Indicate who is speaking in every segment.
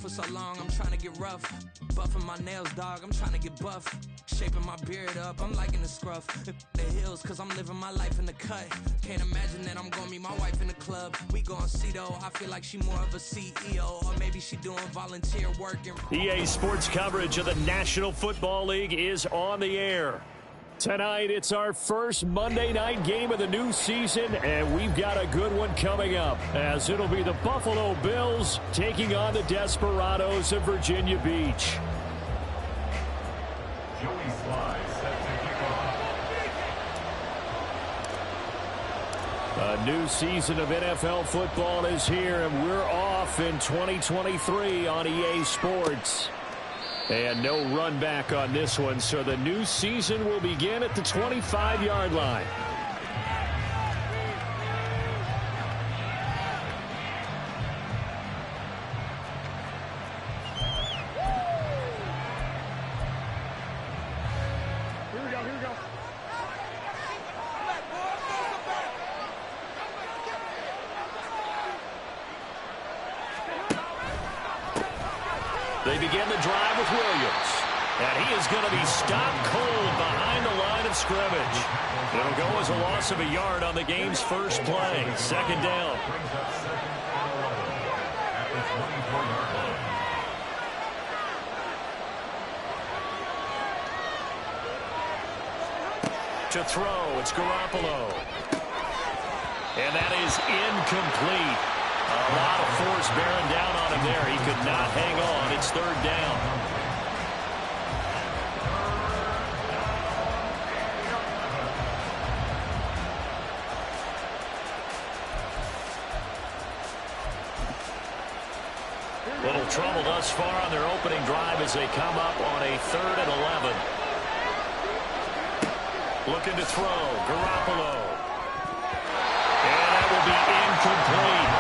Speaker 1: for so long, I'm trying to get rough. Buffing my nails, dog, I'm trying to get buff. Shaping my beard up, I'm liking the scruff. The hills, cause I'm living my life in the cut. Can't imagine that I'm gonna meet my wife in the club. We gon' see though, I feel like she more of a CEO. Or maybe she doing volunteer work.
Speaker 2: EA Sports coverage of the National Football League is on the air. Tonight, it's our first Monday night game of the new season, and we've got a good one coming up, as it'll be the Buffalo Bills taking on the Desperados of Virginia Beach.
Speaker 3: Joey Sly set to kick off.
Speaker 2: A new season of NFL football is here, and we're off in 2023 on EA Sports. And no run back on this one, so the new season will begin at the 25-yard line.
Speaker 4: Here we go.
Speaker 2: They begin the drive with Williams. And he is going to be stopped cold behind the line of scrimmage. It'll go as a loss of a yard on the game's first play. Second down. To throw, it's Garoppolo. And that is incomplete. A lot of force bearing down on him there. He could not hang on. It's third down. Little trouble thus far on their opening drive as they come up on a 3rd and 11. Looking to throw, Garoppolo. And that will be incomplete.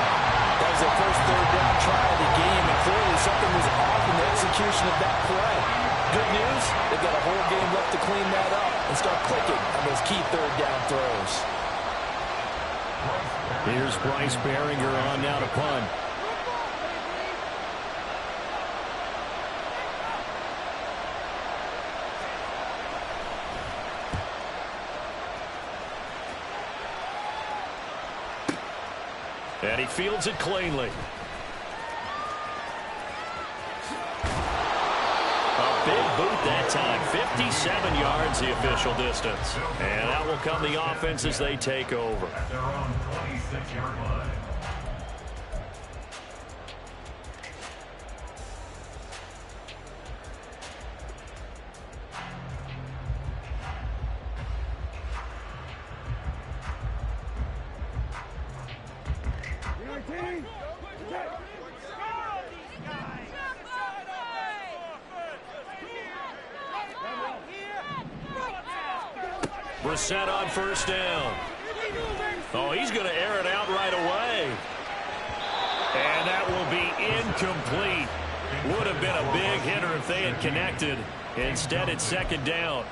Speaker 5: That was their first third down try of the game, and clearly something was off in the execution of that play. Good news, they've got a whole game left to clean that up and start clicking on those key third down throws.
Speaker 2: Here's Bryce Baringer on now to punt. And he fields it cleanly. A big boot that time. 57 yards the official distance. And that will come the offense as they take over.
Speaker 3: At their own 26-yard line.
Speaker 2: Brissett on first down. Oh, he's going to air it out right away. And that will be incomplete. Would have been a big hitter if they had connected. Instead, it's second down.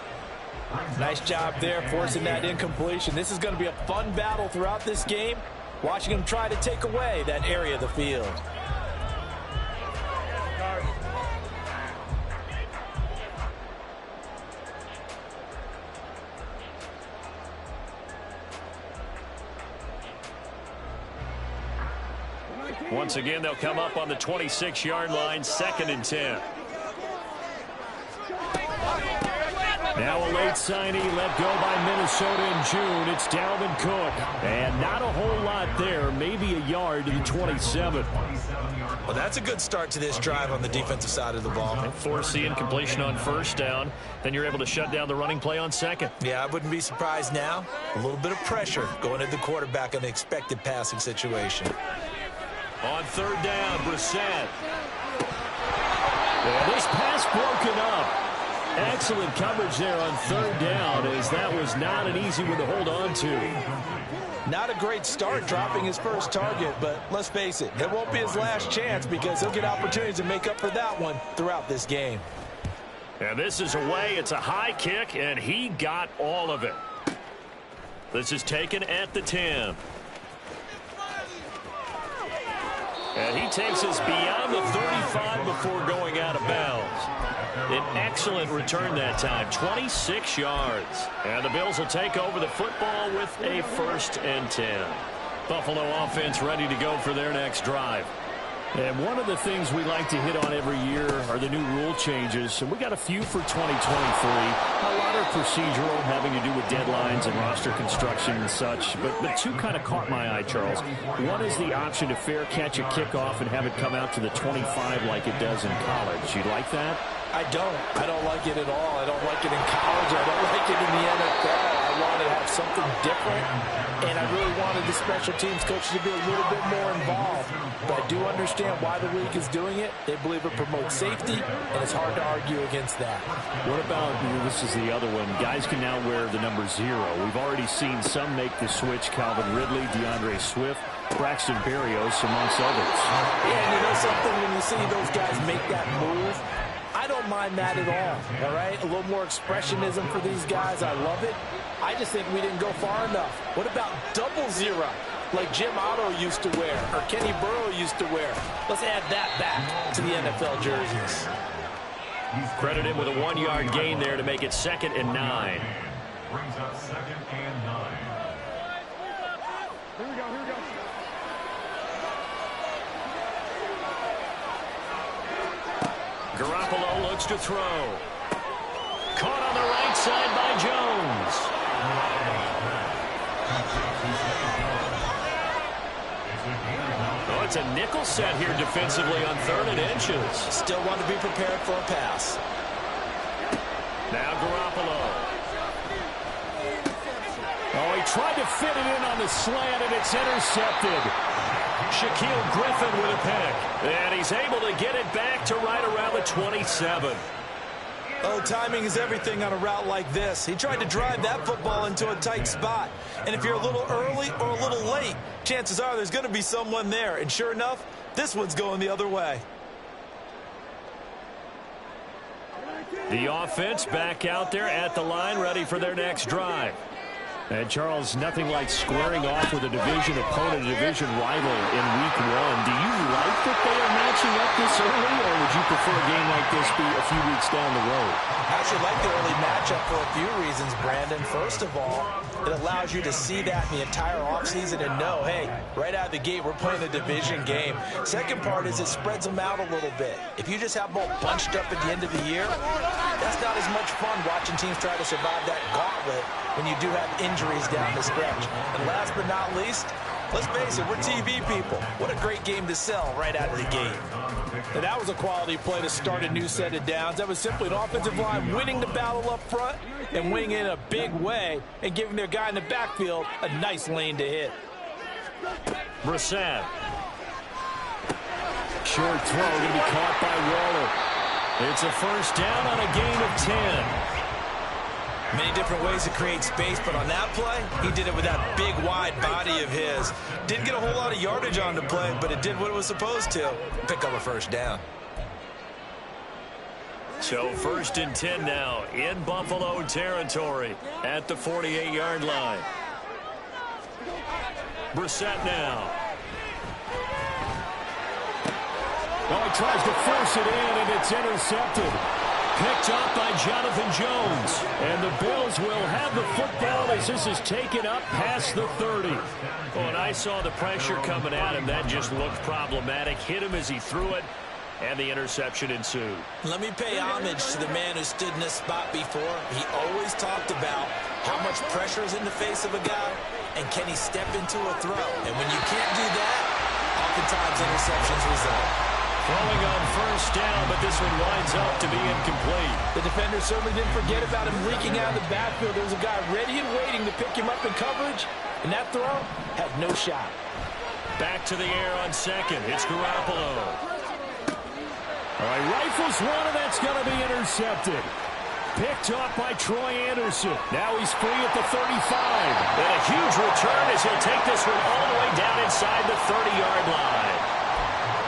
Speaker 5: Nice job there forcing that incompletion. This is going to be a fun battle throughout this game, watching them try to take away that area of the field.
Speaker 2: Once again, they'll come up on the 26-yard line, 2nd and 10. Now a late signee let go by Minnesota in June. It's Dalvin Cook. And not a whole lot there, maybe a yard to the 27.
Speaker 5: Well, that's a good start to this drive on the defensive side of the ball.
Speaker 2: Force the incompletion on first down. Then you're able to shut down the running play on second.
Speaker 5: Yeah, I wouldn't be surprised now. A little bit of pressure going at the quarterback in an expected passing situation.
Speaker 2: On third down, Brissett. Well, this pass broken up. Excellent coverage there on third down, as that was not an easy one to hold on to.
Speaker 5: Not a great start dropping his first target, but let's face it, it won't be his last chance because he'll get opportunities to make up for that one throughout this game.
Speaker 2: And this is away. It's a high kick, and he got all of it. This is taken at the 10. And he takes us beyond the 35 before going out of bounds. An excellent return that time, 26 yards. And the Bills will take over the football with a 1st and 10. Buffalo offense ready to go for their next drive. And one of the things we like to hit on every year are the new rule changes. And we got a few for 2023. A lot are procedural, having to do with deadlines and roster construction and such. But two kind of caught my eye, Charles. One is the option to fair catch a kickoff and have it come out to the 25 like it does in college. You like that?
Speaker 5: I don't like it at all. I don't like it in college. I don't like it in the NFL. I wanted to have something different, and I really wanted the special teams coaches to be a little bit more involved. But I do understand why the league is doing it. They believe it promotes safety, and it's hard to argue against that.
Speaker 2: What about, this is the other one, guys can now wear the number 0. We've already seen some make the switch, Calvin Ridley, DeAndre Swift, Braxton Berrios, amongst others.
Speaker 5: Yeah, and you know something, when you see those guys make that move, I don't mind that at all right? A little more expressionism for these guys. I love it. I just think we didn't go far enough. What about 00, like Jim Otto used to wear or Kenny Burrow used to wear? Let's add that back to the NFL jerseys.
Speaker 2: Credit him with a 1-yard gain there to make it 2nd and 9.
Speaker 3: Brings up 2nd and 9.
Speaker 4: Here we go.
Speaker 2: Garoppolo looks to throw. Caught on the right side by Jones. Oh, it's a nickel set here defensively on 3rd and inches.
Speaker 5: Still want to be prepared for a pass.
Speaker 2: Now Garoppolo. Oh, he tried to fit it in on the slant, and it's intercepted. Shaquille Griffin with a pick. And he's able to get it back to right around the 27.
Speaker 5: Oh, timing is everything on a route like this. He tried to drive that football into a tight spot. And if you're a little early or a little late, chances are there's going to be someone there. And sure enough, this one's going the other way.
Speaker 2: The offense back out there at the line, ready for their next drive. And, Charles, nothing like squaring off with a division opponent, a division rival in Week 1. Do you like that they are matching up this early, or would you prefer a game like this be a few weeks down the road?
Speaker 5: I actually like the early matchup for a few reasons, Brandon. First of all, it allows you to see that in the entire offseason and know, hey, right out of the gate, we're playing a division game. Second part is it spreads them out a little bit. If you just have them all bunched up at the end of the year, that's not as much fun watching teams try to survive that gauntlet when you do have injuries down the stretch. And last but not least, let's face it, we're TV people. What a great game to sell right out of the gate. And that was a quality play to start a new set of downs. That was simply an offensive line winning the battle up front and winning in a big way and giving their guy in the backfield a nice lane to hit.
Speaker 2: Brissett. Short throw going to be caught by Waller. It's a 1st down on a gain of 10.
Speaker 5: Many different ways to create space, but on that play, he did it with that big, wide body of his. Didn't get a whole lot of yardage on the play, but it did what it was supposed to. Pick up a 1st down.
Speaker 2: So 1st and 10 now in Buffalo territory at the 48-yard line. Brissett now.
Speaker 4: Oh, he tries to force it in, and it's intercepted.
Speaker 2: Picked up by Jonathan Jones.
Speaker 4: And the Bills will have the football as this is taken up past the 30.
Speaker 2: Oh, and I saw the pressure coming at him. That just looked problematic. Hit him as he threw it, and the interception ensued.
Speaker 5: Let me pay homage to the man who stood in this spot before. He always talked about how much pressure is in the face of a guy, and can he step into a throw. And when you can't do that, oftentimes interceptions result.
Speaker 2: Throwing on 1st down, but this one winds up to be incomplete.
Speaker 5: The defender certainly didn't forget about him leaking out of the backfield. There was a guy ready and waiting to pick him up in coverage, and that throw had no shot.
Speaker 2: Back to the air on 2nd. It's Garoppolo.
Speaker 4: All right, rifles one, and that's going to be intercepted. Picked up by Troy Anderson. Now he's free at the 35.
Speaker 2: And a huge return as he'll take this one all the way down inside the 30-yard line.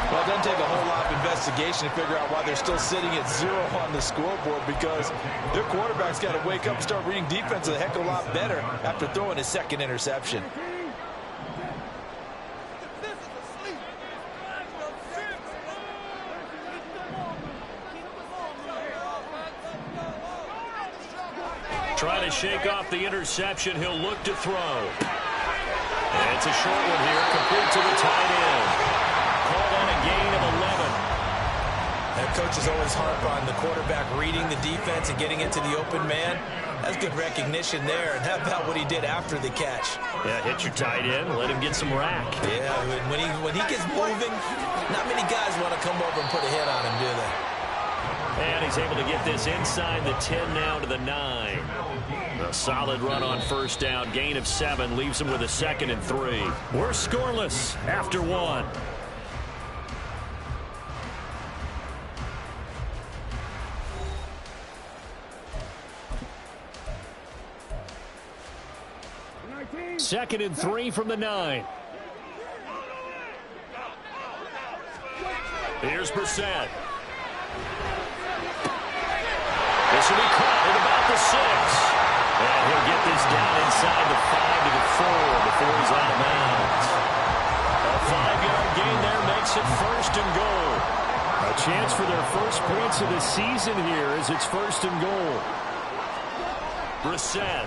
Speaker 5: Well, it doesn't take a whole lot of investigation to figure out why they're still sitting at 0 on the scoreboard, because their quarterback's got to wake up and start reading defense a heck of a lot better after throwing his 2nd interception.
Speaker 2: Trying to shake off the interception. He'll look to throw. And it's a short one here, complete to the tight end. Called on a gain of 11.
Speaker 5: That coach is always harp on the quarterback reading the defense and getting into the open man. That's good recognition there. And how about what he did after the catch?
Speaker 2: Yeah, hit your tight end, let him get some rack.
Speaker 5: Yeah, when he gets moving, not many guys want to come over and put a hit on him, do they?
Speaker 2: And he's able to get this inside the 10 now to the 9. A solid run on first down. Gain of 7 leaves him with a 2nd and 3. We're scoreless after 1. Second and 3 from the 9. Here's Brissett. This will be caught at about the 6. And he'll get this down inside the 5 to the 4 before he's out of bounds. A 5-yard gain there makes it 1st and goal. A chance for their first points of the season here as it's 1st and goal. Brissett.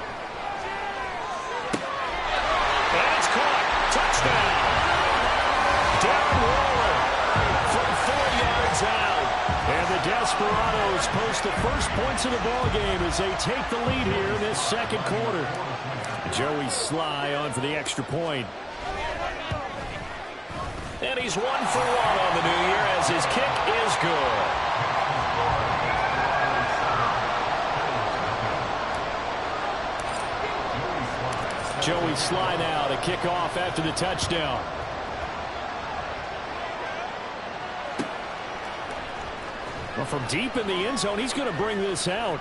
Speaker 2: And it's caught. Touchdown. Darren Waller from 4 yards out. And the Desperados post the first points of the ballgame as they take the lead here in this second quarter. Joey Sly on for the extra point. And he's 1 for 1 on the new year as his kick is good. Joey Sly now to kick off after the touchdown. Well, from deep in the end zone, he's going to bring this out.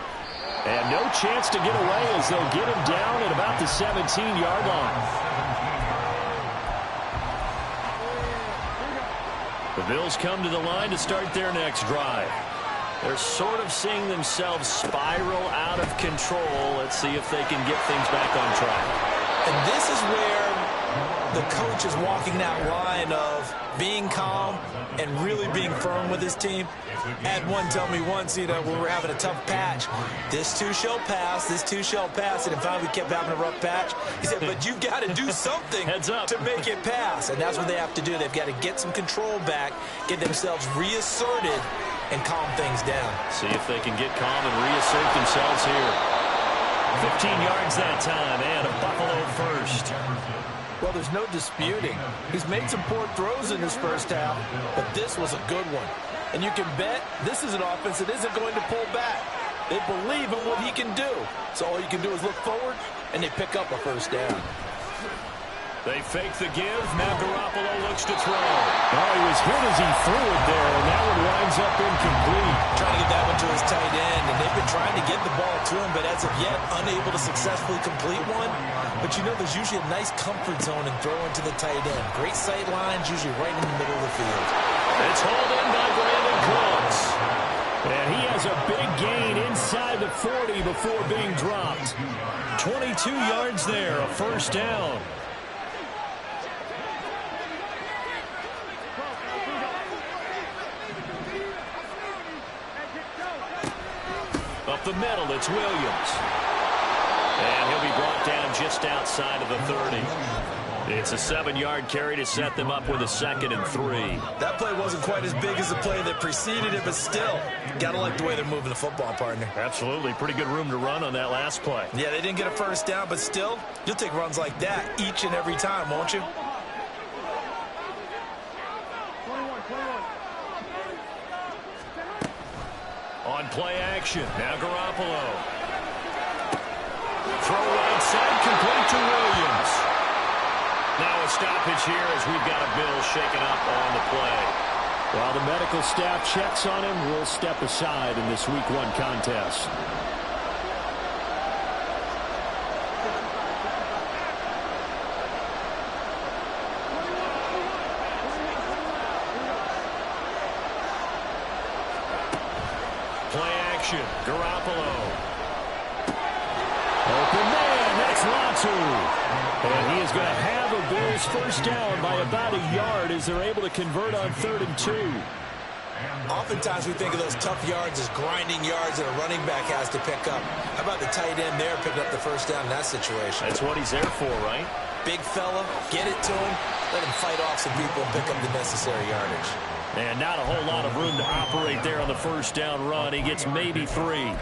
Speaker 2: And no chance to get away as they'll get him down at about the 17-yard line. The Bills come to the line to start their next drive. They're sort of seeing themselves spiral out of control. Let's see if they can get things back on track.
Speaker 5: And this is where the coach is walking that line of being calm and really being firm with his team. Had one tell me once, when we were having a tough patch, this too shall pass, this too shall pass. And in fact, we kept having a rough patch. He said, but you've got to do something to make it pass. And that's what they have to do. They've got to get some control back, get themselves reasserted, and calm things down.
Speaker 2: See if they can get calm and reassert themselves here. 15 yards that time, and a Buffalo first.
Speaker 5: Well, there's no disputing. He's made some poor throws in his first half, but this was a good one. And you can bet this is an offense that isn't going to pull back. They believe in what he can do. So all you can do is look forward, and they pick up a first down.
Speaker 2: They fake the give. Now Garoppolo looks to throw. Oh, he was hit as he threw it there, and that one winds up incomplete.
Speaker 5: Trying to get that one to his tight end, and they've been trying to get the ball to him, but as of yet, unable to successfully complete one. But there's usually a nice comfort zone in throwing to the tight end. Great sight lines, usually right in the middle of the field.
Speaker 2: It's hauled in by Brandon Cooks. And he has a big gain inside the 40 before being dropped. 22 yards there, a first down. Up the middle, it's Williams. And he'll be brought down just outside of the 30. It's a 7-yard carry to set them up with a 2nd and 3.
Speaker 5: That play wasn't quite as big as the play that preceded it, but still, got to like the way they're moving the football, partner.
Speaker 2: Absolutely. Pretty good room to run on that last play.
Speaker 5: Yeah, they didn't get a first down, but still, you'll take runs like that each and every time, won't you?
Speaker 2: On play action, now Garoppolo. Throw right side, complete to Williams. Now a stoppage here as we've got a Bill shaken up on the play. While the medical staff checks on him, we'll step aside in this Week 1 contest. Play action, Garoppolo. Open man, that's Latu. And he is going to have a Bills first down by about a yard as they're able to convert on 3rd and 2.
Speaker 5: Oftentimes we think of those tough yards as grinding yards that a running back has to pick up. How about the tight end there picking up the first down in that situation?
Speaker 2: That's what he's there for, right?
Speaker 5: Big fella, get it to him, let him fight off some people and pick up the necessary yardage.
Speaker 2: And not a whole lot of room to operate there on the first down run. He gets maybe 3.
Speaker 5: Well,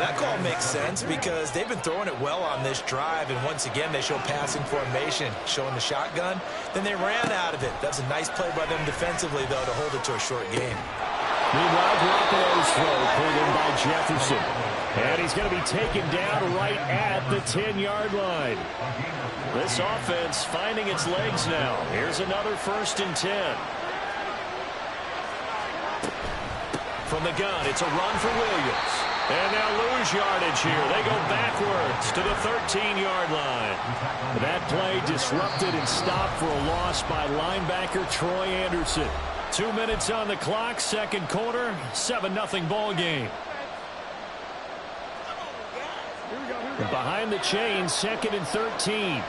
Speaker 5: that call makes sense because they've been throwing it well on this drive, and once again they show passing formation, showing the shotgun. Then they ran out of it. That's a nice play by them defensively, though, to hold it to a short game.
Speaker 2: Meanwhile, Garoppolo's throw pulled in by Jefferson. And he's going to be taken down right at the 10-yard line. This offense finding its legs now. Here's another 1st and 10. From the gun, it's a run for Williams. And they'll lose yardage here. They go backwards to the 13-yard line. That play disrupted and stopped for a loss by linebacker Troy Anderson. 2 minutes on the clock, second quarter, 7-0 ball game. Behind the chains, 2nd and 13.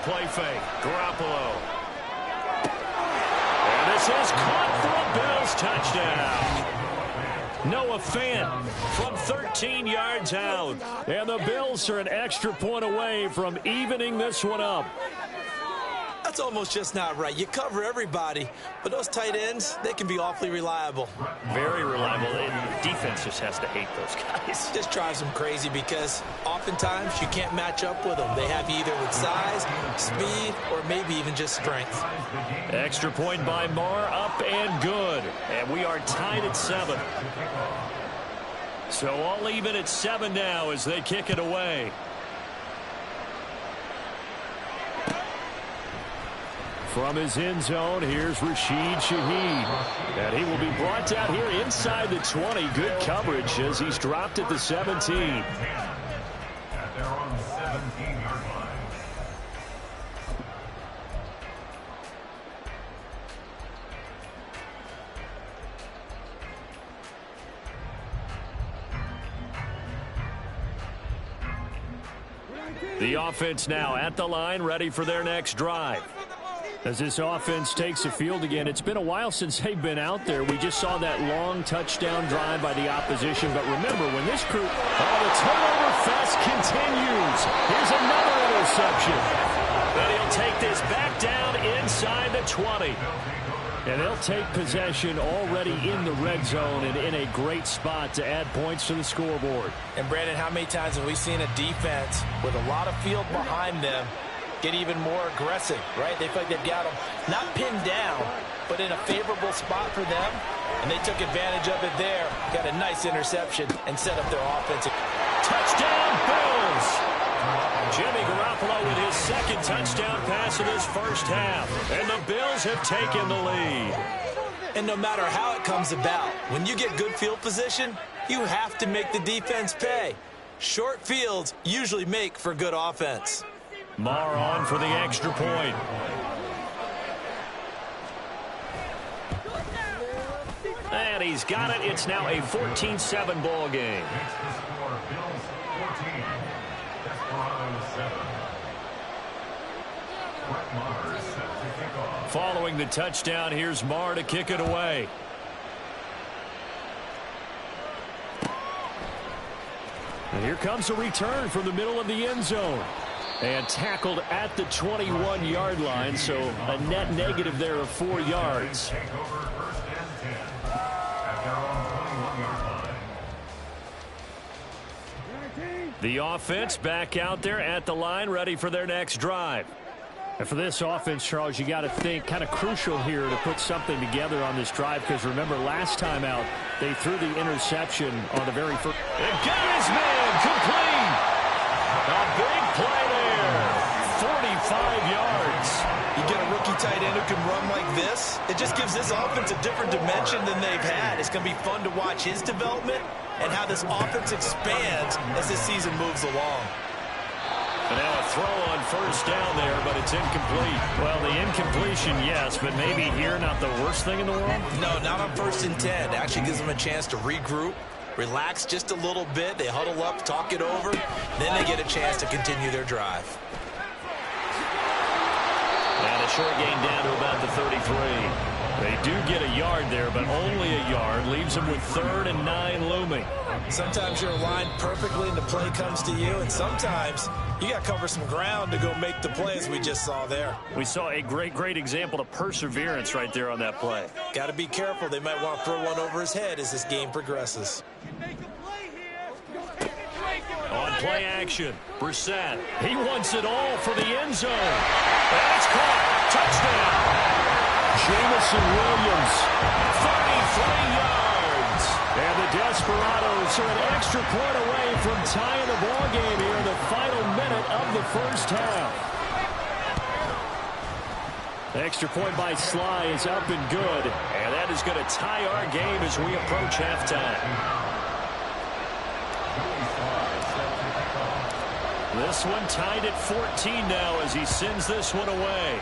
Speaker 2: Play fake. Garoppolo. And this is caught for a Bills touchdown. Noah Fant from 13 yards out. And the Bills are an extra point away from evening this one up.
Speaker 5: That's almost just not right. You cover everybody, but those tight ends, they can be awfully reliable.
Speaker 2: Very reliable. Defense just has to hate those guys.
Speaker 5: Just drives them crazy because oftentimes you can't match up with them. They have you either with size, speed, or maybe even just strength.
Speaker 2: Extra point by Marr, up and good. And we are tied at 7. So all even at 7 now as they kick it away. From his end zone, here's Rashid Shaheed. And he will be brought down here inside the 20. Good coverage as he's dropped at the 17.
Speaker 3: At their own 17-yard line.
Speaker 2: The offense now at the line, ready for their next drive. As this offense takes the field again, it's been a while since they've been out there. We just saw that long touchdown drive by the opposition. But remember, when this crew, the turnover fest continues. Here's another interception. And he'll take this back down inside the 20. And they'll take possession already in the red zone and in a great spot to add points to the scoreboard.
Speaker 5: And, Brandon, how many times have we seen a defense with a lot of field behind them get even more aggressive, right? They feel like they've got them not pinned down, but in a favorable spot for them, and they took advantage of it there. Got a nice interception and set up their offense.
Speaker 2: Touchdown, Bills! Jimmy Garoppolo with his second touchdown pass of this first half, and the Bills have taken the lead.
Speaker 5: And no matter how it comes about, when you get good field position, you have to make the defense pay. Short fields usually make for good offense.
Speaker 2: Marr on for the extra point. And he's got it. It's now a 14-7 ball game.
Speaker 3: Makes the score Bills 14, Desperados 7. Brett Maher is set to kick off.
Speaker 2: Following the touchdown, here's Marr to kick it away. And here comes a return from the middle of the end zone. And tackled at the 21-yard line, so a net negative there of 4 yards.
Speaker 3: Take over 1st and 10 at their own 21-yard line.
Speaker 2: The offense back out there at the line, ready for their next drive. And for this offense, Charles, you got to think kind of crucial here to put something together on this drive, because remember, last time out, they threw the interception on the very first. And got his man complete. A big play there. 45 yards.
Speaker 5: You get a rookie tight end who can run like this, it just gives this offense a different dimension than they've had. It's going to be fun to watch his development and how this offense expands as this season moves along.
Speaker 2: And now a throw on first down there, but it's incomplete. Well, the incompletion, yes, but maybe here not the worst thing in the world?
Speaker 5: No, not on 1st and 10. Actually gives them a chance to regroup, relax just a little bit. They huddle up, talk it over. Then they get a chance to continue their drive.
Speaker 2: And a short gain down to about the 33. They do get a yard there, but only a yard. Leaves them with 3rd and 9 looming.
Speaker 5: Sometimes you're aligned perfectly and the play comes to you, and sometimes you got to cover some ground to go make the play, as we just saw there.
Speaker 2: We saw a great example of perseverance right there on that play.
Speaker 5: Got to be careful. They might want to throw one over his head as this game progresses.
Speaker 2: On play action, Brissett. He wants it all for the end zone. And it's caught. Touchdown. Jameson Williams, 33 yards. And the Desperados are an extra point away from tying the ball game here in the final minute of the first half. The extra point by Sly is up and good. And that is going to tie our game as we approach halftime. This one tied at 14 now as he sends this one away.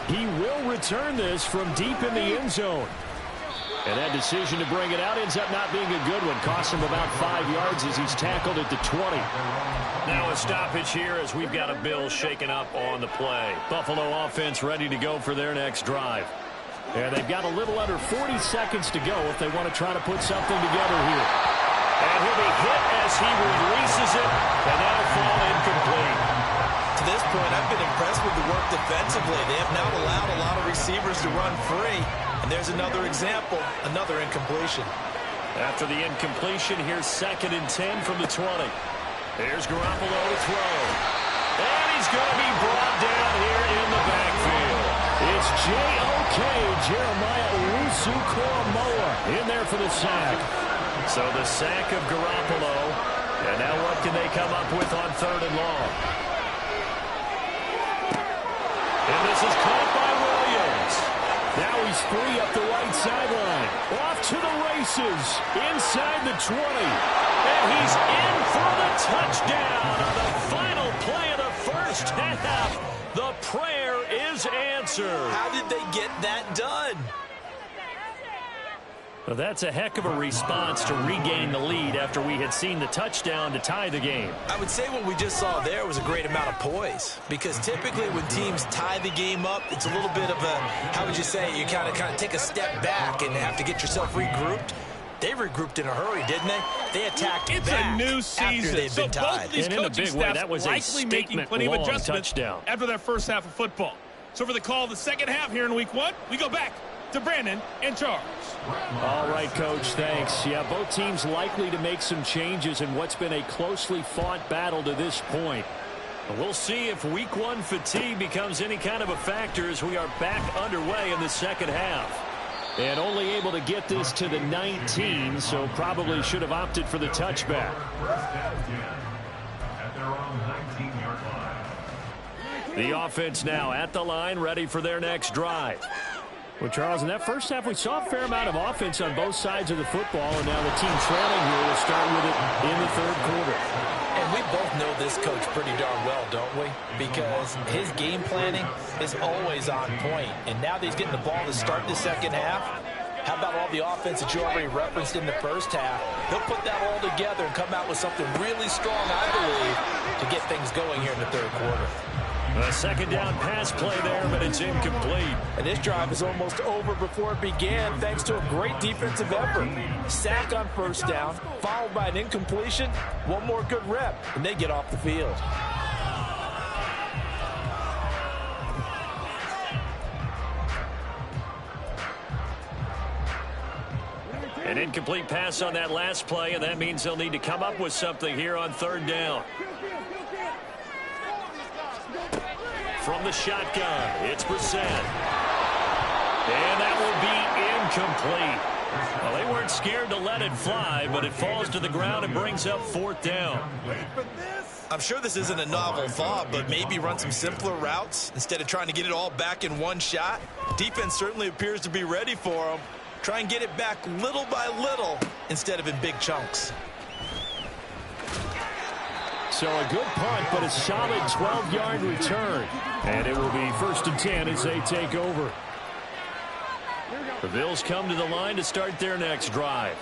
Speaker 2: He will return this from deep in the end zone. And that decision to bring it out ends up not being a good one. Costs him about 5 yards as he's tackled at the 20. Now a stoppage here as we've got a Bill shaken up on the play. Buffalo offense ready to go for their next drive. And they've got a little under 40 seconds to go if they want to try to put something together here. And he'll be hit as he releases it, and that'll fall incomplete.
Speaker 5: To this point, I've been impressed with the work defensively. They have not allowed a lot of receivers to run free. And there's another example, another incompletion.
Speaker 2: After the incompletion, here's 2nd and 10 from the 20. There's Garoppolo to throw. And he's going to be brought down here in the backfield. It's J.O.K. Jeremiah Owusu-Koramoah in there for the sack. So the sack of Garoppolo. And now what can they come up with on 3rd and long? And this is caught by Williams. Now he's free up the right sideline. Off to the races. Inside the 20. And he's in for the touchdown on the final play of the first half. The prayer is answered.
Speaker 5: How did they get that done?
Speaker 2: Well, that's a heck of a response to regain the lead after we had seen the touchdown to tie the game.
Speaker 5: I would say what we just saw there was a great amount of poise, because typically when teams tie the game up, it's a little bit of a, how would you say, you kind of take a step back and have to get yourself regrouped. They regrouped in a hurry, didn't they? They attacked back.
Speaker 6: It's a new season,
Speaker 5: they've
Speaker 6: so
Speaker 5: been
Speaker 6: both
Speaker 5: tied.
Speaker 6: of these
Speaker 2: And in a
Speaker 6: coaching
Speaker 2: big way,
Speaker 6: staffs
Speaker 2: that was a
Speaker 6: likely making plenty of
Speaker 2: statement-long
Speaker 6: adjustments
Speaker 2: touchdown.
Speaker 6: after that first half of football. So for the call of the second half here in week 1, we go back to Brandon and Charles.
Speaker 2: All right, Coach, thanks. Yeah, both teams likely to make some changes in what's been a closely fought battle to this point. We'll see if week 1 fatigue becomes any kind of a factor as we are back underway in the second half. And only able to get this to the 19, so probably should have opted for the touchback.
Speaker 3: At their own 19-yard line.
Speaker 2: The offense now at the line, ready for their next drive. Well, Charles, in that first half, we saw a fair amount of offense on both sides of the football, and now the team trailing here will start with it in the 3rd quarter.
Speaker 5: And we both know this coach pretty darn well, don't we? Because his game planning is always on point. And now that he's getting the ball to start the second half, how about all the offense that you already referenced in the first half? He'll put that all together and come out with something really strong, I believe, to get things going here in the 3rd quarter.
Speaker 2: A 2nd down pass play there, but it's incomplete.
Speaker 5: And this drive is almost over before it began thanks to a great defensive effort. Sack on first down, followed by an incompletion, one more good rep, and they get off the field.
Speaker 2: An incomplete pass on that last play, and that means they'll need to come up with something here on 3rd down. From the shotgun, it's Brissett. And that will be incomplete. Well, they weren't scared to let it fly, but it falls to the ground and brings up 4th down.
Speaker 5: I'm sure this isn't a novel thought, but maybe run some simpler routes instead of trying to get it all back in one shot. Defense certainly appears to be ready for them. Try and get it back little by little instead of in big chunks.
Speaker 2: So a good punt, but a solid 12-yard return. And it will be 1st and 10 as they take over. The Bills come to the line to start their next drive.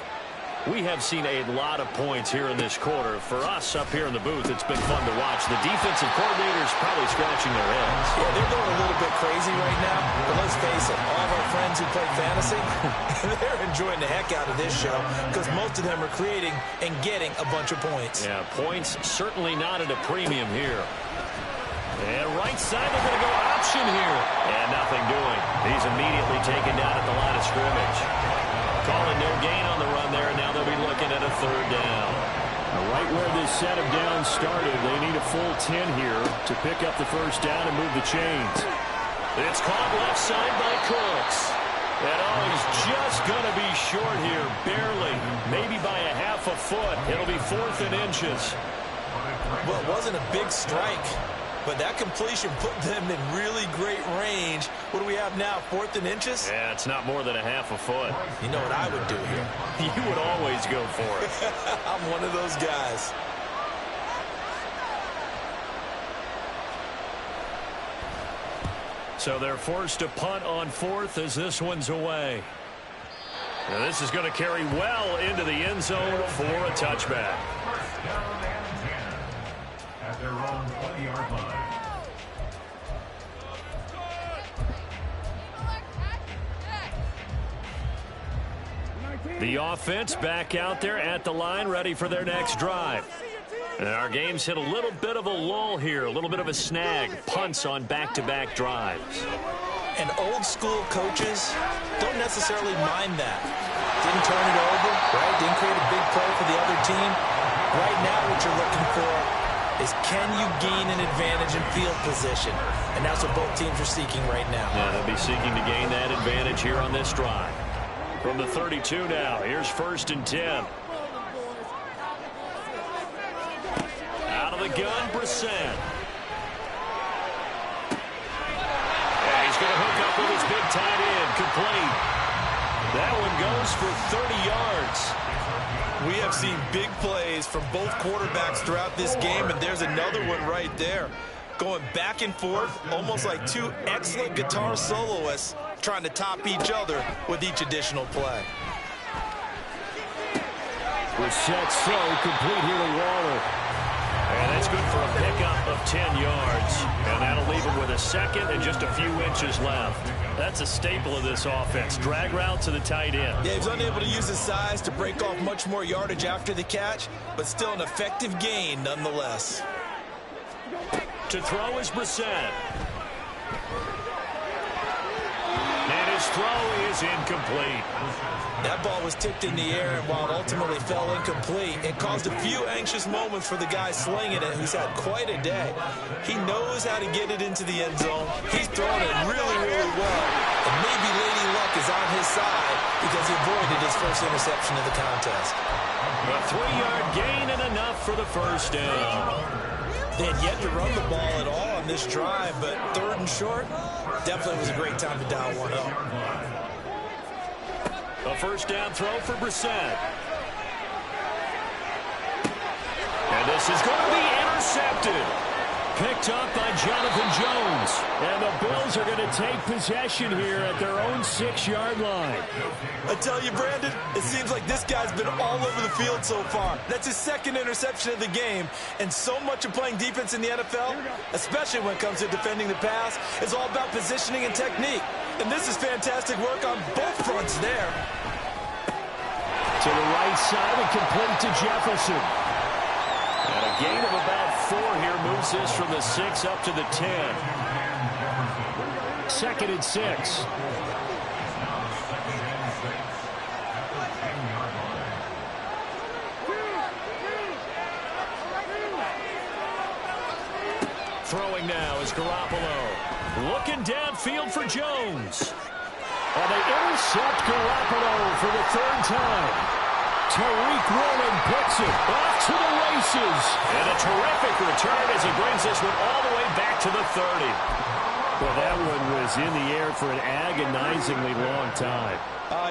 Speaker 2: We have seen a lot of points here in this quarter. For us up here in the booth, it's been fun to watch. The defensive coordinators probably scratching their heads.
Speaker 5: Yeah, they're going a little bit crazy right now. But let's face it, all of our friends who play fantasy, they're enjoying the heck out of this show because most of them are creating and getting a bunch of points.
Speaker 2: Yeah, points certainly not at a premium here. And right side, they're going to go option here. And nothing doing. He's immediately taken down at the line of scrimmage. Calling no gain on the run there, and now they'll be looking at a 3rd down. Right where this set of downs started, they need a full 10 here to pick up the 1st down and move the chains. It's caught left side by Cooks. And he's just going to be short here, barely, maybe by a half a foot. It'll be 4th and inches.
Speaker 5: Well, it wasn't a big strike, but that completion put them in really great range. What do we have now, 4th and inches?
Speaker 2: Yeah, it's not more than a half a foot.
Speaker 5: You know what I would do here?
Speaker 2: You would always go for it.
Speaker 5: I'm one of those guys.
Speaker 2: So they're forced to punt on 4th as this one's away. Now this is going to carry well into the end zone for a touchback.
Speaker 3: 1st down and 10 at their own 20-yard line.
Speaker 2: The offense back out there at the line, ready for their next drive. And our game's hit a little bit of a lull here, a little bit of a snag. Punts on back-to-back drives.
Speaker 5: And old-school coaches don't necessarily mind that. Didn't turn it over, right? Didn't create a big play for the other team. Right now what you're looking for is can you gain an advantage in field position? And that's what both teams are seeking right now.
Speaker 2: Yeah, they'll be seeking to gain that advantage here on this drive. From the 32 now, here's 1st and 10. Out of the gun, Brissett. Yeah, he's going to hook up with his big tight end, complete. That one goes for 30 yards.
Speaker 5: We have seen big plays from both quarterbacks throughout this game, and there's another one right there. Going back and forth, almost like two excellent guitar soloists trying to top each other with each additional play.
Speaker 2: Brissett's throw complete here to Waller. And that's good for a pickup of 10 yards. And that'll leave him with a 2nd and just a few inches left. That's a staple of this offense. Drag route to the tight end.
Speaker 5: Yeah, he's unable to use his size to break off much more yardage after the catch, but still an effective gain nonetheless.
Speaker 2: To throw is Brissett. And his throw is incomplete.
Speaker 5: That ball was tipped in the air, and while it ultimately fell incomplete, it caused a few anxious moments for the guy slinging it, who's had quite a day. He knows how to get it into the end zone. He's throwing it really, really well. And maybe Lady Luck is on his side because he avoided his first interception of the contest.
Speaker 2: A 3-yard gain and enough for the 1st down.
Speaker 5: They had yet to run the ball at all on this drive, but 3rd and short, definitely was a great time to dial one up.
Speaker 2: A 1st down throw for Brissett. And this is going to be intercepted. Picked up by Jonathan Jones. And the Bills are going to take possession here at their own 6-yard line.
Speaker 5: I tell you, Brandon, it seems like this guy's been all over the field so far. That's his 2nd interception of the game. And so much of playing defense in the NFL, especially when it comes to defending the pass, is all about positioning and technique. And this is fantastic work on both fronts there.
Speaker 2: To the right side and complete to Jefferson. And a gain of about 4 here moves this from the 6 up to the 10. 2nd and 6. Throwing now is Garoppolo. Looking downfield for Jones. And they intercept Garoppolo for the 3rd time. Tariq Woolen picks it off to the races. And a terrific return as he brings this one all the way back to the 30. Well, that one was in the air for an agonizingly long time.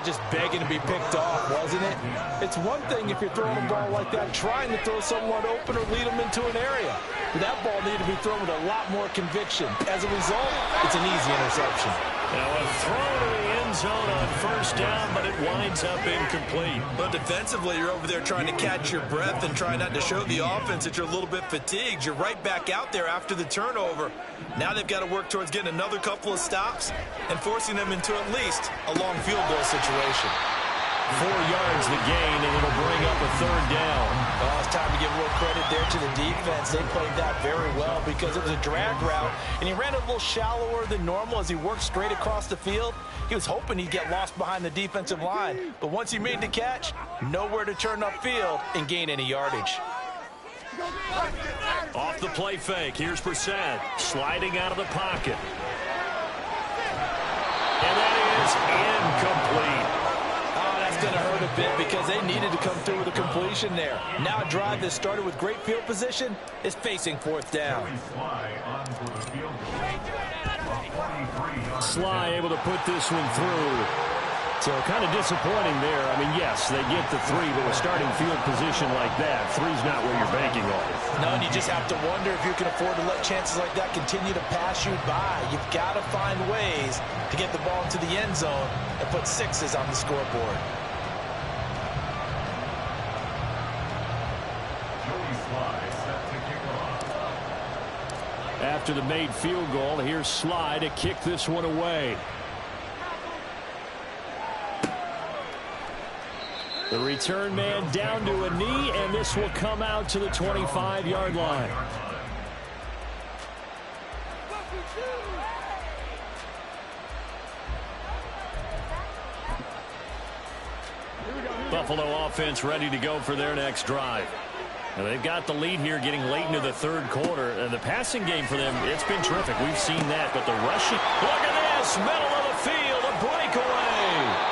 Speaker 5: Just begging to be picked off, wasn't it? It's one thing if you're throwing a ball like that, trying to throw someone open or lead them into an area. But that ball needed to be thrown with a lot more conviction. As a result, it's an easy interception.
Speaker 2: Now a throw to the end zone on first down, but it winds up incomplete.
Speaker 7: But defensively, you're over there trying to catch your breath and try not to show the offense that you're a little bit fatigued. You're right back out there after the turnover. Now they've got to work towards getting another couple of stops and forcing them into at least a long field goal situation.
Speaker 2: 4 yards the gain, and it'll bring up a third down.
Speaker 5: Oh, it's time to give a little credit there to the defense. They played that very well because it was a drag route, and he ran a little shallower than normal as he worked straight across the field. He was hoping he'd get lost behind the defensive line, but once he made the catch, nowhere to turn upfield and gain any yardage.
Speaker 2: Off the play fake, here's Brissett, sliding out of the pocket. And that is incomplete.
Speaker 5: Going to hurt a bit because they needed to come through with a completion there. Now a drive that started with great field position is facing fourth down.
Speaker 2: Sly able to put this one through. So kind of disappointing there. I mean, yes, they get the 3, but with starting field position like that, 3's not where you're banking on.
Speaker 5: No, and you just have to wonder if you can afford to let chances like that continue to pass you by. You've got to find ways to get the ball into the end zone and put 6s on the scoreboard.
Speaker 2: After the made field goal, here's Sly to kick this one away. The return man down to a knee, and this will come out to the 25-yard line. Buffalo offense ready to go for their next drive. Now they've got the lead here getting late into the third quarter. And the passing game for them, it's been terrific. We've seen that. But the rushing, look at this, middle of the field, a breakaway.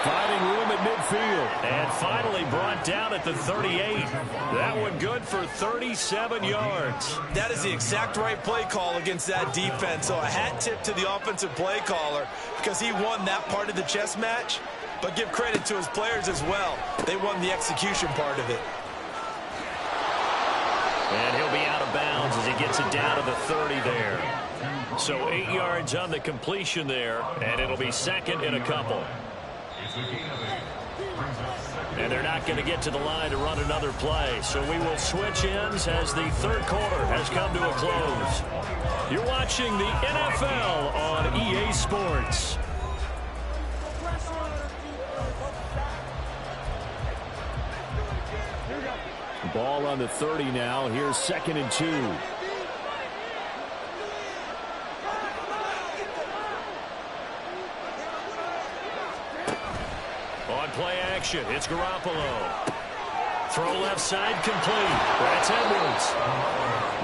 Speaker 2: Finding room at midfield. And finally brought down at the 38. That one good for 37 yards.
Speaker 7: That is the exact right play call against that defense. So a hat tip to the offensive play caller because he won that part of the chess match. But give credit to his players as well. They won the execution part of it.
Speaker 2: And he'll be out of bounds as he gets it down to the 30 there. So 8 yards on the completion there, and it'll be second and a couple. And they're not going to get to the line to run another play. So we will switch ends as the third quarter has come to a close. You're watching the NFL on EA Sports. Ball on the 30 now. Here's 2nd and 2. On play action, it's Garoppolo. Throw left side complete. That's Edwards.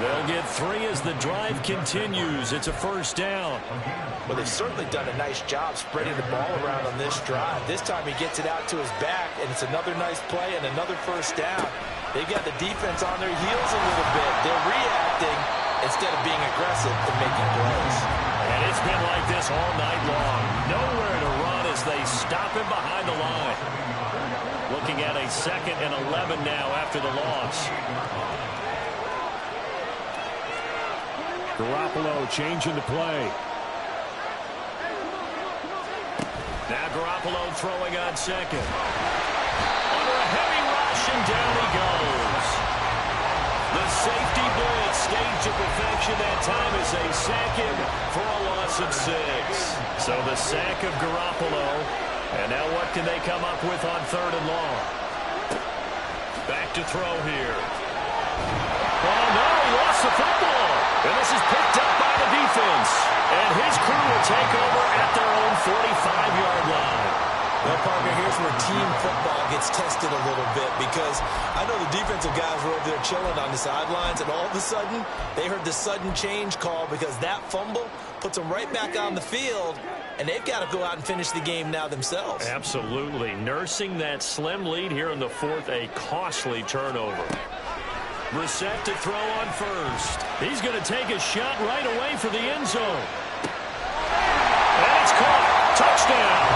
Speaker 2: They'll get 3 as the drive continues. It's a first down.
Speaker 5: Well, they've certainly done a nice job spreading the ball around on this drive. This time he gets it out to his back, and it's another nice play and another first down. They've got the defense on their heels a little bit. They're reacting instead of being aggressive and making plays.
Speaker 2: And it's been like this all night long. Nowhere to run as they stop him behind the line. Looking at a 2nd and 11 now after the loss. Garoppolo changing the play. Now Garoppolo throwing on 2nd. Under a heavy rush, and down he goes. The safety blitz staged to perfection that time as they sack him for a loss of 6. So the sack of Garoppolo. And now what can they come up with on 3rd and long? Back to throw here. Oh, no, he lost the football. And this is picked up by the defense. And his crew will take over at their own 45-yard line.
Speaker 7: Well, partner, here's where team football gets tested a little bit because I know the defensive guys were over there chilling on the sidelines, and all of a sudden, they heard the sudden change call because that fumble puts them right back on the field, and they've got to go out and finish the game now themselves.
Speaker 2: Absolutely. Nursing that slim lead here in the 4th, a costly turnover. Brissett to throw on first. He's going to take a shot right away for the end zone. It's caught. Touchdown.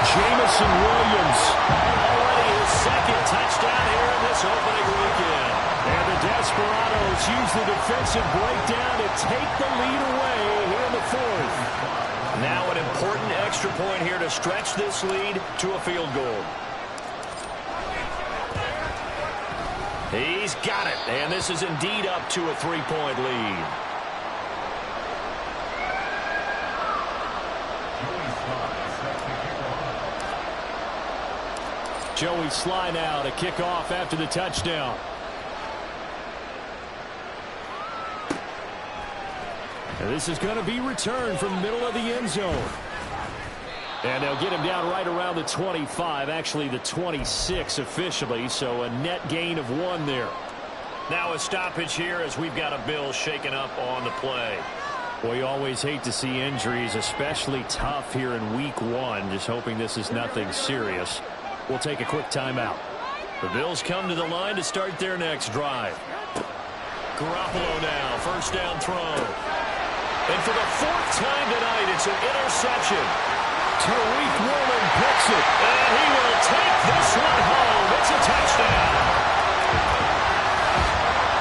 Speaker 2: Jameson Williams. Already his second touchdown here in this opening weekend. And the Desperados use the defensive breakdown to take the lead away here in the fourth. Now an important extra point here to stretch this lead to a field goal. He's got it, and this is indeed up to a 3-point lead. Joey Sly now to kick off after the touchdown. And this is going to be returned from the middle of the end zone. And they'll get him down right around the 25, actually the 26 officially, so a net gain of 1 there. Now a stoppage here as we've got a Bill shaken up on the play. Well, you always hate to see injuries, especially tough here in week 1. Just hoping this is nothing serious. We'll take a quick timeout. The Bills come to the line to start their next drive. Garoppolo now, first down throw. And for the 4th time tonight, it's an interception. Tariq Woolen picks it, and he will take this one home. It's a touchdown.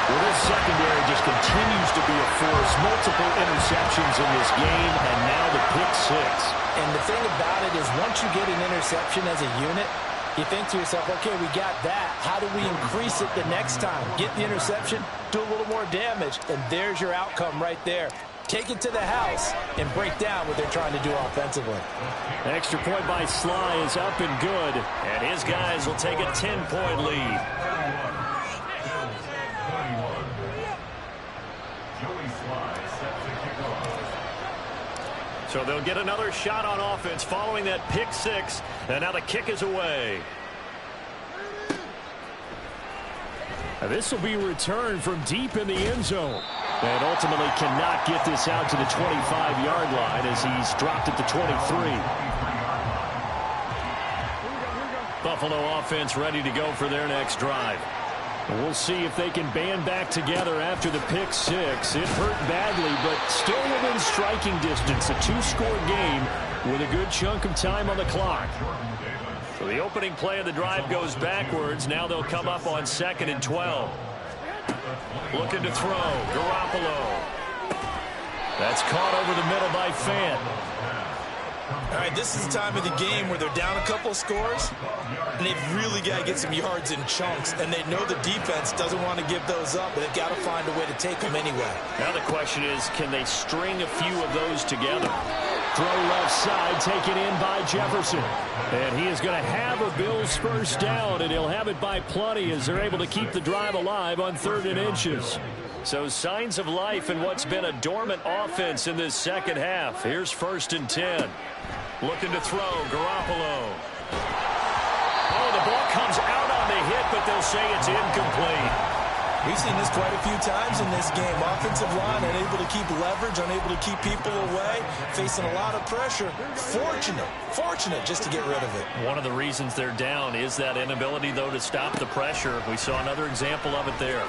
Speaker 2: Well, this secondary just continues to be a force. Multiple interceptions in this game, and now the pick 6.
Speaker 5: And the thing about it is once you get an interception as a unit, you think to yourself, okay, we got that. How do we increase it the next time? Get the interception, do a little more damage, and there's your outcome right there. Take it to the house and break down what they're trying to do offensively.
Speaker 2: Extra point by Sly is up and good, and his guys will take a 10-point lead. So they'll get another shot on offense following that pick 6, and now the kick is away. Now this will be returned from deep in the end zone. And ultimately cannot get this out to the 25-yard line as he's dropped at the 23. Buffalo offense ready to go for their next drive. We'll see if they can band back together after the pick 6. It hurt badly, but still within striking distance. A 2-score game with a good chunk of time on the clock. So the opening play of the drive goes backwards. Now they'll come up on 2nd and 12. Looking to throw. Garoppolo. That's caught over the middle by Fant.
Speaker 7: All right, this is the time of the game where they're down a couple of scores, and they've really got to get some yards in chunks, and they know the defense doesn't want to give those up, but they've got to find a way to take them anyway.
Speaker 2: Now the question is, can they string a few of those together? Throw left side, taken in by Jefferson. And he is going to have a Bills first down, and he'll have it by plenty as they're able to keep the drive alive on 3rd and inches. So signs of life in what's been a dormant offense in this second half. Here's 1st and 10. Looking to throw, Garoppolo. Oh, the ball comes out on the hit, but they'll say it's incomplete.
Speaker 7: We've seen this quite a few times in this game. Offensive line unable to keep leverage, unable to keep people away, facing a lot of pressure. Fortunate just to get rid of it.
Speaker 2: One of the reasons they're down is that inability, though, to stop the pressure. We saw another example of it there.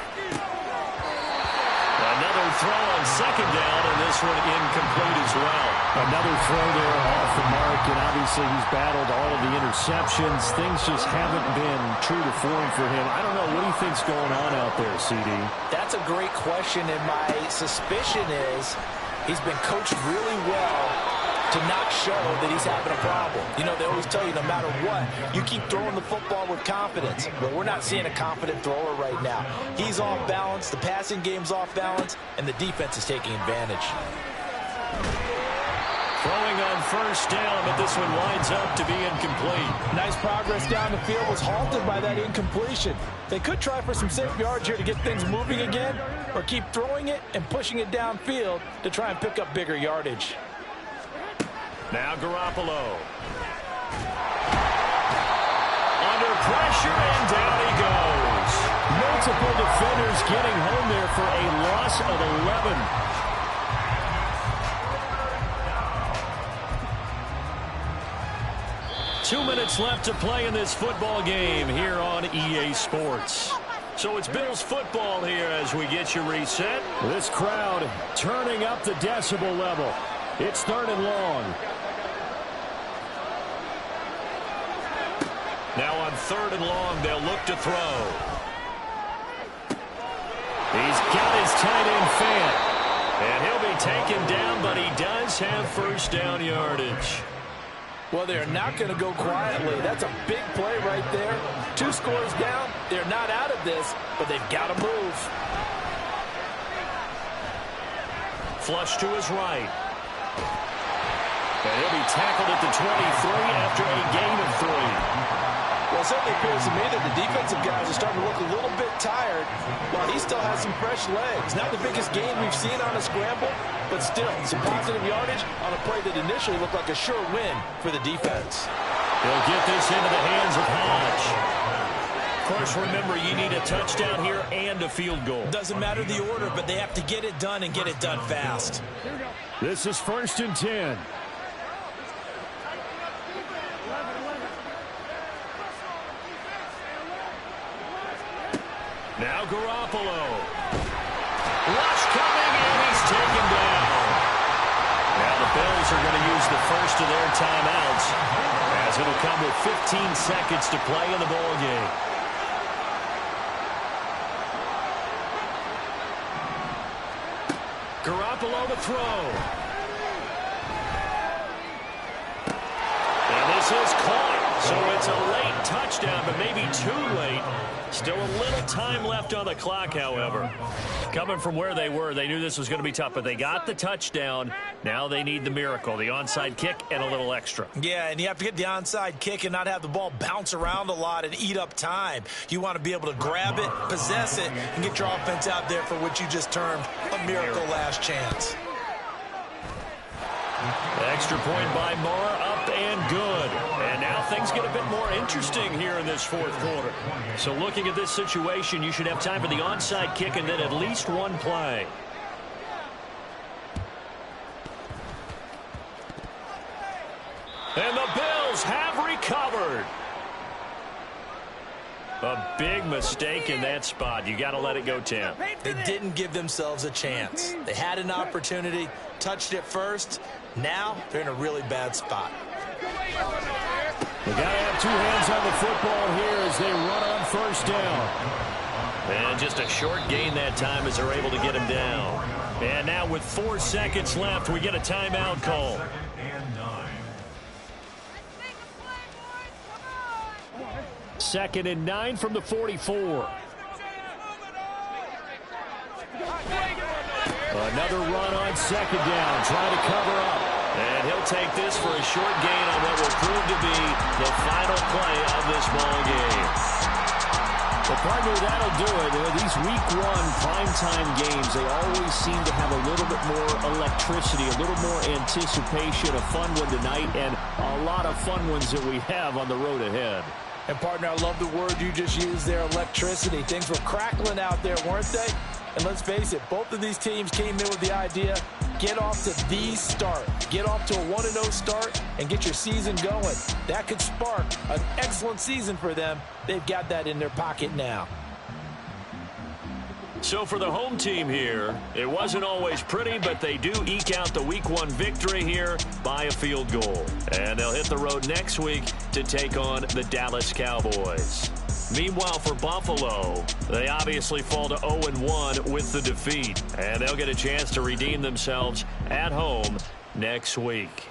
Speaker 2: Another throw on 2nd down, and this one incomplete as well. Another throw there off the mark, and obviously he's battled all of the interceptions. Things just haven't been true to form for him. I don't know. What do you think's going on out there, CD?
Speaker 5: That's a great question, and my suspicion is he's been coached really well to not show that he's having a problem. You know, they always tell you no matter what, you keep throwing the football with confidence. But we're not seeing a confident thrower right now. He's off balance, the passing game's off balance, and the defense is taking advantage.
Speaker 2: Throwing on first down, but this one winds up to be incomplete.
Speaker 5: Nice progress down the field, was halted by that incompletion. They could try for some safe yards here to get things moving again, or keep throwing it and pushing it downfield to try and pick up bigger yardage.
Speaker 2: Now Garoppolo. Under pressure, and down he goes. Multiple defenders getting home there for a loss of 11. Two minutes left to play in this football game here on EA Sports. So it's Bills football here as we get you reset. This crowd turning up the decibel level. It's 3rd and long. Now on 3rd and long, they'll look to throw. He's got his tight end Fant. And he'll be taken down, but he does have first down yardage.
Speaker 5: Well, they're not going to go quietly. That's a big play right there. 2 scores down. They're not out of this, but they've got to move.
Speaker 2: Flush to his right. And he'll be tackled at the 23 after a gain of 3.
Speaker 5: Well, it certainly appears to me that the defensive guys are starting to look a little bit tired while he still has some fresh legs. Not the biggest gain we've seen on a scramble, but still some positive yardage on a play that initially looked like a sure win for the defense.
Speaker 2: They'll get this into the hands of Hodge. Of course, remember, you need a touchdown here and a field goal.
Speaker 7: Doesn't matter the order, but they have to get it done and get it done fast.
Speaker 4: This is 1st and 10.
Speaker 2: Now Garoppolo. Rush coming, and he's taken down. Now the Bills are going to use the first of their timeouts, as it'll come with 15 seconds to play in the ball game. Garoppolo to throw. And this is caught. So it's a late touchdown, but maybe too late. Still a little time left on the clock, however. Coming from where they were, they knew this was going to be tough, but they got the touchdown. Now they need the miracle, the onside kick and a little extra.
Speaker 7: Yeah, and you have to get the onside kick and not have the ball bounce around a lot and eat up time. You want to be able to grab it, possess it, and get your offense out there for what you just termed a miracle last chance.
Speaker 2: Extra point by Mara, up and good. And now things get a bit more interesting here in this 4th quarter. So looking at this situation, you should have time for the onside kick and then at least one play. And the Bills have recovered. A big mistake in that spot. You got to let it go, Tim.
Speaker 7: They didn't give themselves a chance. They had an opportunity, touched it first. Now they're in a really bad spot.
Speaker 4: They got to have 2 hands on the football here as they run on 1st down.
Speaker 2: And just a short gain that time as they're able to get him down. And now with 4 seconds left, we get a timeout call. 2nd and 9 from the 44. Another run on 2nd down, trying to cover up. And he'll take this for a short gain on what will prove to be the final play of this ball game.
Speaker 4: Well, partner, that'll do it. These Week 1 primetime games, they always seem to have a little bit more electricity, a little more anticipation, a fun one tonight, and a lot of fun ones that we have on the road ahead.
Speaker 5: And, partner, I love the word you just used there, electricity. Things were crackling out there, weren't they? And let's face it, both of these teams came in with the idea, get off to the start. Get off to a 1-0 start and get your season going. That could spark an excellent season for them. They've got that in their pocket now.
Speaker 2: So for the home team here, it wasn't always pretty, but they do eke out the Week 1 victory here by a field goal. And they'll hit the road next week to take on the Dallas Cowboys. Meanwhile, for Buffalo, they obviously fall to 0-1 with the defeat. And they'll get a chance to redeem themselves at home next week.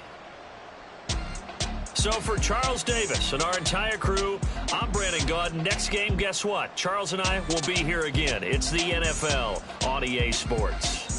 Speaker 2: So for Charles Davis and our entire crew, I'm Brandon Gaudin. Next game, guess what? Charles and I will be here again. It's the NFL on EA Sports.